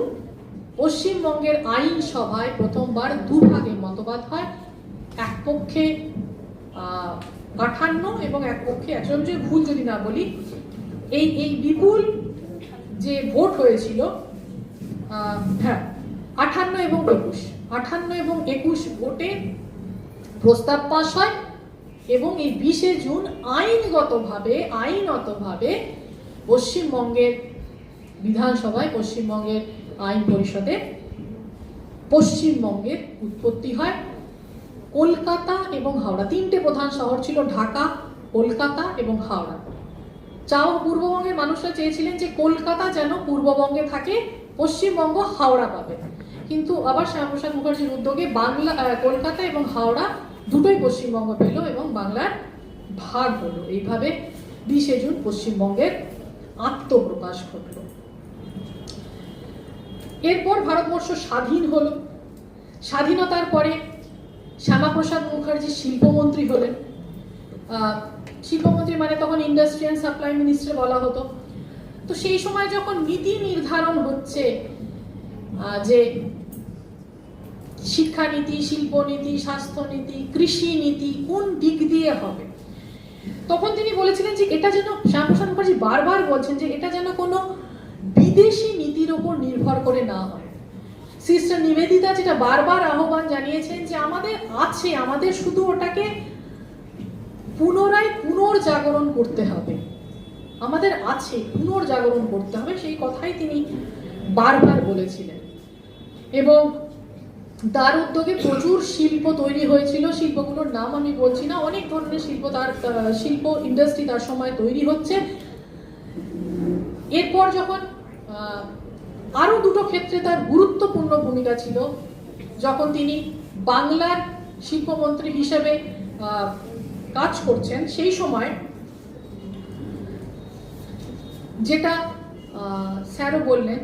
পশ্চিমবঙ্গের আইন সভায় প্রথমবার দুভাগে মতবাদ হয়, এক পক্ষে 58 এবং এক পক্ষে 100, ভুল যদি না বলি। এই বিপুল যে ভোট হয়েছিল, 58 এবং 21 ভোটে প্রস্তাব পাস হয় এবং এই 20 জুন আইনতভাবে পশ্চিমবঙ্গের বিধানসভায়, পশ্চিমবঙ্গের আইন পরিষদে পশ্চিমবঙ্গের উৎপত্তি হয়। কলকাতা এবং হাওড়া, 3টে প্রধান শহর ছিল, ঢাকা, কলকাতা এবং হাওড়া। পূর্ববঙ্গের মানুষরা চেয়েছিলেন যে কলকাতা যেন পূর্ববঙ্গে থাকে, পশ্চিমবঙ্গ হাওড়া পাবে। কিন্তু আবার শ্যামাপ্রসাদ মুখার্জির উদ্যোগে কলকাতা এবং হাওড়া দুটোই পশ্চিমবঙ্গ পেল এবং বাংলার ভাগ হলো। এইভাবে 20 জুন পশ্চিমবঙ্গের আত্মপ্রকাশ ঘটল। এরপর ভারতবর্ষ স্বাধীন হলো। স্বাধীনতার পরে শ্যামাপ্রসাদ মুখার্জি শিল্পমন্ত্রী হলেন। শিল্পমন্ত্রী মানে তখন ইন্ডাস্ট্রি অ্যান্ড সাপ্লাই মিনিস্টার বলা হতো। তো সেই সময় যখন নীতি নির্ধারণ হচ্ছে যে শিক্ষানীতি, শিল্পনীতি, স্বাস্থ্যনীতি, কৃষি নীতি কোন দিক দিয়ে হবে, তখন তিনি বলেছিলেন যে এটা যেন, শ্যামাপ্রসাদ মুখার্জি বারবার বলছেন যে এটা যেন কোনো বিদেশি নীতির উপর নির্ভর করে না হয়। সিস্টার নিবেদিতা যেটা বারবার আহ্বান জানিয়েছেন যে আমাদের শুধু ওটাকে পুনরায় পুনর্জাগরণ করতে হবে, আমাদের আছে পুনর্জাগরণ করতে হবে, সেই কথাই তিনি বারবার বলেছিলেন। এবং তার উদ্যোগে প্রচুর শিল্প তৈরি হয়েছিল, শিল্পগুলোর নাম আমি বলছি না, অনেক ধরনের শিল্প, তার শিল্প ইন্ডাস্ট্রি তার সময় তৈরি হচ্ছে। এরপর যখন আরো দুটো ক্ষেত্রে তার গুরুত্বপূর্ণ ভূমিকা ছিল, যখন তিনি বাংলার শিল্পমন্ত্রী হিসেবে কাজ করছেন, সেই সময় যেটা স্যারও বললেন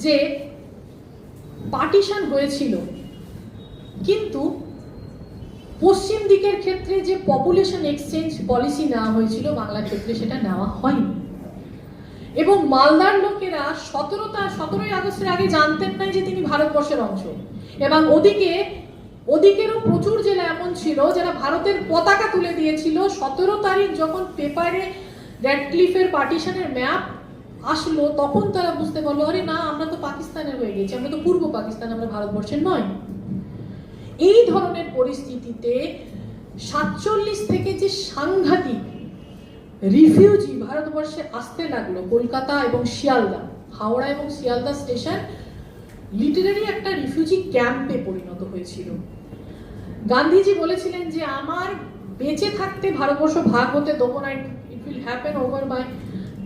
যে পার্টিশন হয়েছিল, কিন্তু পশ্চিম দিকের ক্ষেত্রে যে পপুলেশন এক্সচেঞ্জ পলিসি নেওয়া হয়েছিল, বাংলার ক্ষেত্রে সেটা নেওয়া হয়নি। এবং মালদার লোকেরা 17ই আগস্টের আগে জানতেন না যে তিনি ভারতবর্ষের অংশ। এবং ওদিকেরও প্রচুর জেলা এমন ছিল যারা ভারতের পতাকা তুলে দিয়েছিল। 17 তারিখ যখন পেপারে র্যাডক্লিফের পার্টিশনের ম্যাপ আসলো, তখন তারা বুঝতে পারলো, আরে না, আমরা তো পাকিস্তানের হয়ে গেছি, আমরা তো পূর্ব পাকিস্তান, আমরা ভারতবর্ষের নয়। এই ধরনের পরিস্থিতিতে 47 থেকে যে সাংঘাতিক রিফিউজি ভারতবর্ষে আসতে লাগলো, কলকাতা এবং শিয়ালদা, হাওড়া এবং শিয়ালদা স্টেশন লিটারারি একটা রিফিউজি ক্যাম্পে পরিণত হয়েছিল। গান্ধীজি বলেছিলেন যে আমার বেঁচে থাকতে ভারতবর্ষ ভাগ হতে দেবো না, it will happen over my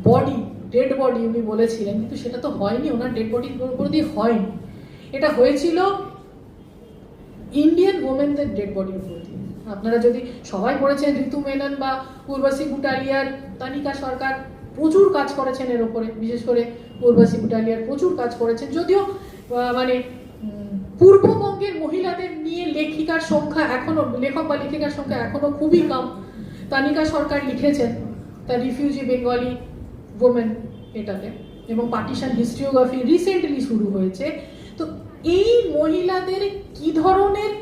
body, dead body উনি বলেছিলেন, কিন্তু সেটা তো হয়নি, ওনার ডেড বডির উপর দিয়ে হয়নি, এটা হয়েছিল ইন্ডিয়ান ওমেনদের ডেড বডির উপর দিয়ে। আপনারা যদি সবাই পড়েছেন, ঋতু মেনন বা উর্বশী ভুটালিয়ার, তানিকা সরকার প্রচুর কাজ করেছেন এর উপরে, বিশেষ করে উর্বশী ভুটালিয়ার প্রচুর কাজ করেছেন। যদিও মানে পূর্ববঙ্গের মহিলাদের নিয়ে লেখিকার সংখ্যা এখনো, লেখক বা লেখিকার সংখ্যা এখনো খুবই কম। তানিকা সরকার লিখেছেন তার রিফিউজি বেঙ্গলি ওমেন এটাতে, এবং পার্টিশন হিস্ট্রিওগ্রাফি রিসেন্টলি শুরু হয়েছে। তো এই মহিলাদের কি ধরনের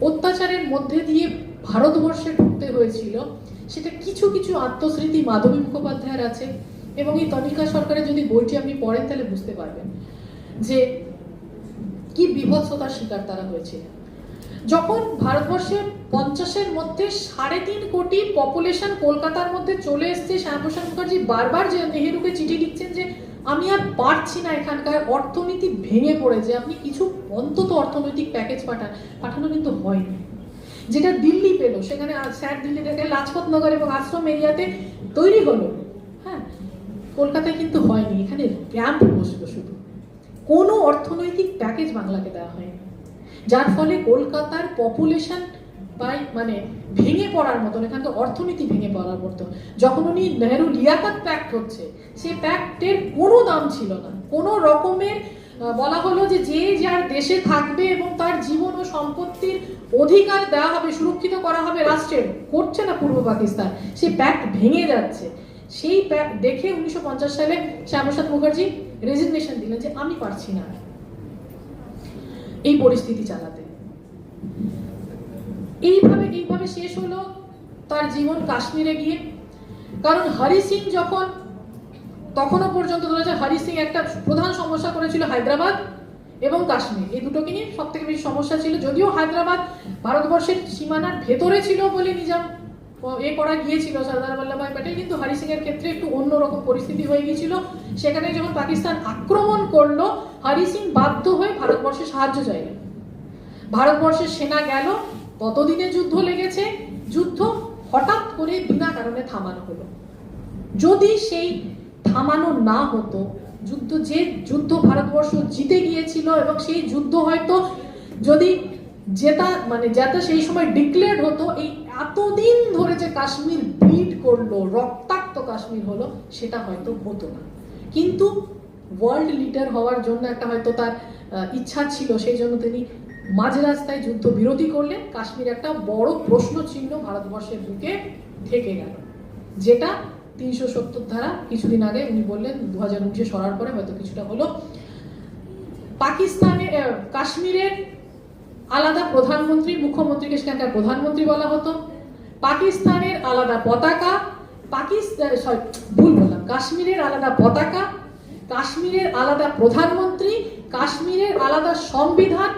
অত্যাচারের মধ্যে দিয়ে ভারতবর্ষে ঢুকতে হয়েছিল, সেটা কিছু কিছু আত্মস্মৃতি মাধবী মুখোপাধ্যায়ের আছে। এবং এই তনিকা সরকারের যদি বইটি আপনি পড়েন তাহলে বুঝতে পারবেন যে কি বিভৎসতার শিকার তারা হয়েছিল। যখন ভারতবর্ষে 50-এর মধ্যে 3.5 কোটি পপুলেশন কলকাতার মধ্যে চলে এসছে, শ্যামাপ্রসাদ মুখার্জি বারবার যে নেহেরুকে চিঠি লিখছেন যে আমি আর পারছি না, এখানকার অর্থনীতি ভেঙে পড়েছে, আপনি কিছু অন্তত অর্থনৈতিক প্যাকেজ পাঠানো কিন্তু হয়নি। যেটা দিল্লি পেল, সেখানে স্যার দিল্লি থেকে লাজপত নগর এবং আশ্রম এরিয়াতে তৈরি হলো, হ্যাঁ, কলকাতায় কিন্তু হয়নি। এখানে ক্যাম্প বসলো, শুধু কোনো অর্থনৈতিক প্যাকেজ বাংলাকে দেওয়া হয়নি, যার ফলে কলকাতার পপুলেশন মানে ভেঙে পড়ার মতন, এখানকার অর্থনীতি ভেঙে পড়ার মতো। যখন উনি নেহেরু লিয়াকত প্যাক্ট হচ্ছে, সেই প্যাক্টের কোনো দাম ছিল না, কোনো রকমের বলা হলো যে যে যার দেশে থাকবে এবং তার জীবন ও সম্পত্তির অধিকার দেওয়া হবে, সুরক্ষিত করা হবে রাষ্ট্রের, করছে না পূর্ব পাকিস্তান, সেই প্যাক্ট ভেঙে যাচ্ছে। সেই প্যাক্ট দেখে 1950 সালে শ্যামাপ্রসাদ মুখার্জি রেজিগনেশন দিলেন যে আমি পারছি না এই পরিস্থিতি চালাতে। এইভাবে শেষ হলো তার জীবন কাশ্মীরে গিয়ে। কারণ হরি সিং যখন, তখনও পর্যন্ত ধরেছে হরি সিং একটা প্রধান সমস্যা করেছিল হায়দ্রাবাদ এবং কাশ্মীর, এই দুটোকে নিয়ে সব থেকে বেশি সমস্যা ছিল। যদিও হায়দ্রাবাদ ভারতবর্ষের সীমানার ভেতরে ছিল বলে নিজাম করা গিয়েছিল সর্দার বল্লভভাই প্যাটেল, কিন্তু হরি সিং এর ক্ষেত্রে একটু অন্যরকম পরিস্থিতি হয়ে গিয়েছিল। সেখানে যখন পাকিস্তান আক্রমণ করলো, হরি সিং বাধ্য হয়ে ভারতবর্ষে সাহায্য চাইলেন। ভারতবর্ষের সেনা গেল, ততদিনে যুদ্ধ লেগেছে, যুদ্ধ হঠাৎ করে বিনা কারণে থামানো হলো। যদি সেই থামানো না হতো, যে যুদ্ধ ভারতবর্ষ জিতে গিয়েছিল, এবং সেই যুদ্ধ হয়তো যদি যেটা সেই সময় ডিক্লেয়ার্ড হতো, এই এতদিন ধরে যে কাশ্মীর ব্লিড করলো, রক্তাক্ত কাশ্মীর হলো, সেটা হয়তো হতো না। কিন্তু ওয়ার্ল্ড লিডার হওয়ার জন্য একটা হয়তো তার ইচ্ছা ছিল, সেই জন্য তিনি মাঝ রাস্তায় যুদ্ধ বিরতি করলেন। কাশ্মীর একটা বড় প্রশ্ন চিহ্ন ভারতবর্ষের বুকে থেকে গেল, যেটা 370 ধারা কিছুদিন আগে উনি বললেন 2019 সরার পরে হয়তো কিছুটা হলো। কাশ্মীরের আলাদা প্রধানমন্ত্রী, মুখ্যমন্ত্রীকে সেখানকার প্রধানমন্ত্রী বলা হতো। পাকিস্তানের আলাদা পতাকা, কাশ্মীরের আলাদা পতাকা, কাশ্মীরের আলাদা প্রধানমন্ত্রী, কাশ্মীরের আলাদা সংবিধান,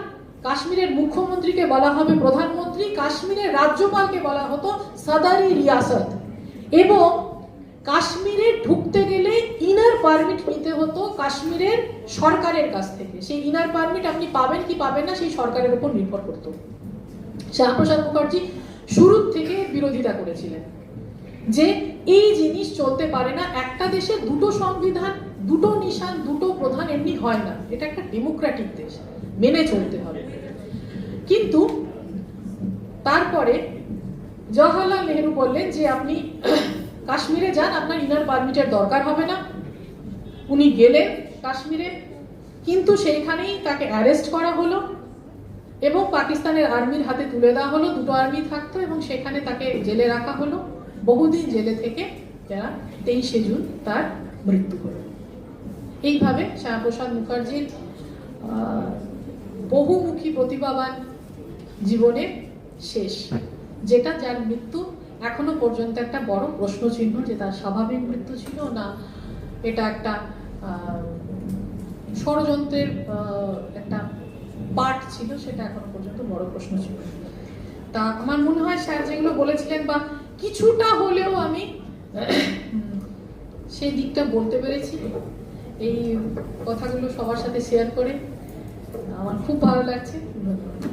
কাশ্মীরের মুখ্যমন্ত্রীকে বলা হবে প্রধানমন্ত্রী, কাশ্মীরের রাজ্যপালকে বলা হতো সাদারি রিয়াসত, এবং কাশ্মীরে ঢুকতে গেলে ইনার পারমিট নিতে হতো কাশ্মীরের সরকারের কাছ থেকে। সেই ইনার পারমিট আপনি পাবেন কি পাবেন না সেই সরকারের উপর নির্ভর করতো। শ্যামাপ্রসাদ মুখার্জি শুরুর থেকে বিরোধিতা করেছিলেন যে এই জিনিস চলতে পারে না, একটা দেশে দুটো সংবিধান, দুটো নিশান, দুটো প্রধান এমনি হয় না, এটা একটা ডেমোক্রেটিক দেশ, মেনে চলতে হবে। কিন্তু তারপরে জওহরলাল নেহেরু বললেন যে আপনি কাশ্মীরে যান, আপনার ইনার পারমিটের দরকার হবে না। উনি গেলেন কাশ্মীরে, কিন্তু সেইখানেই তাকে অ্যারেস্ট করা হলো এবং পাকিস্তানের আর্মির হাতে তুলে দেওয়া হলো। দুটো আর্মি থাকতো এবং সেখানে তাকে জেলে রাখা হলো। বহুদিন জেলে থেকে যারা 23শে জুন তার মৃত্যু হলো। এইভাবে শ্যামাপ্রসাদ মুখার্জির বহুমুখী প্রতিভাবান জীবনের শেষ, যেটা যার মৃত্যু এখনো পর্যন্ত একটা বড় প্রশ্নচিহ্ন, যে তার স্বাভাবিক মৃত্যু ছিল না এটা একটা ষড়যন্ত্রের একটা পার্ট ছিল, সেটা এখনো পর্যন্ত বড় প্রশ্ন ছিল। তা আমার মনে হয় স্যার যেগুলো বলেছিলেন বা কিছুটা হলেও আমি সেই দিকটা বলতে পেরেছি। এই কথাগুলো সবার সাথে শেয়ার করে আমার খুব ভালো লাগছে। ধন্যবাদ।